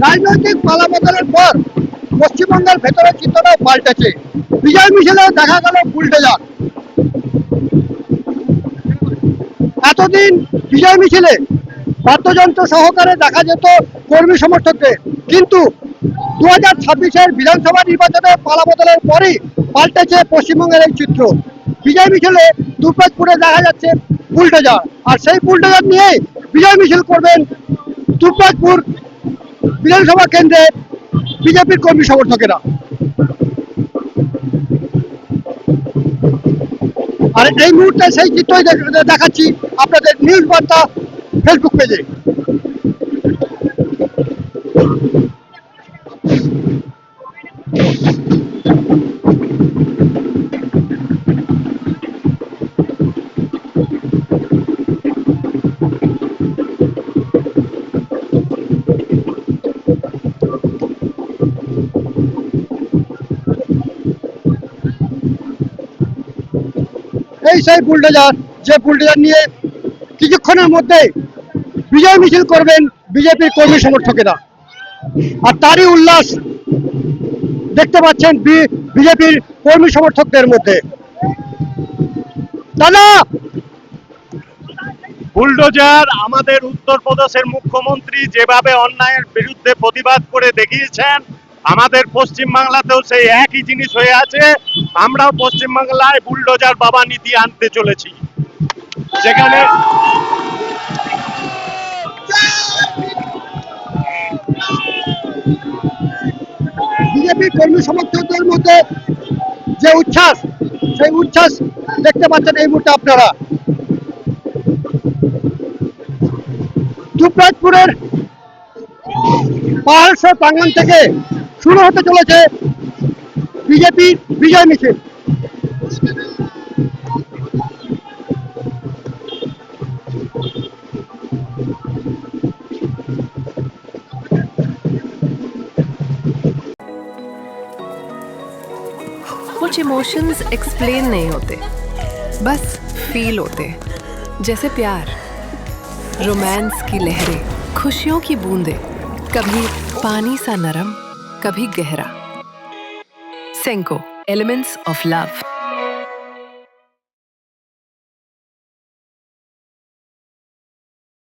রাজনৈতিক পালাবদলের পর পশ্চিমবঙ্গের ভেতরের চিত্রটাও পাল্টেছে। বিজয় মিছিলে দেখা গেল বুলডোজার। এতদিন বিজয় মিছিলে বাদ্যযন্ত্র সহকারে দেখা যেত কর্মী সমর্থকদের, কিন্তু 2026-এর বিধানসভা নির্বাচনে পালাবদলের পরই পাল্টেছে পশ্চিমবঙ্গের এই চিত্র। বিজয় মিছিলে দুর্গাপুরে দেখা যাচ্ছে বুলডোজার, আর সেই বুলডোজার নিয়েই বিজয় মিছিল করবেন দুর্গাপুর বিধানসভা কেন্দ্রে বিজেপির কর্মী সমর্থকেরা। আর এই মুহূর্তে সেই চিত্রই দেখাচ্ছি আপনাদের নিউজ বার্তা ফেসবুক পেজে। এই সেই বুলডোজার, যে বুলডোজার নিয়ে কিছুক্ষণের মধ্যে বিজয় মিছিল করবেন বিজেপির কর্মী সমর্থকেরা। আর তারই উল্লাস দেখতে পাচ্ছেন বিজেপির কর্মী সমর্থকদের মধ্যে। দাদা, বুলডোজার আমাদের উত্তরপ্রদেশের মুখ্যমন্ত্রী যেভাবে অন্যায়ের বিরুদ্ধে প্রতিবাদ করে দেখিয়েছেন, আমাদের পশ্চিমবাংলাতেও সেই একই জিনিস হয়ে আছে। আমরাও পশ্চিমবাংলায় বুলডোজার বাবা নীতি আনতে চলেছি, যেখানে বিজেপির কর্মী সমর্থকদের মধ্যে যে উচ্ছ্বাস, সেই উচ্ছ্বাস দেখতে পাচ্ছেন এই মুহূর্তে আপনারা। দুবরাজপুরের পাহাড়সর প্রাঙ্গণ থেকে শুরু হতে চলেছে বিজেপির বিজয় মিছিল। कुछ इमोशंस एक्सप्लेन नहीं होते, बस फील होते, जैसे प्यार, रोमांस की लहरें, खुशियों की बूंदें, कभी पानी सा नरम, कभी गहरा। Senco, elements of love.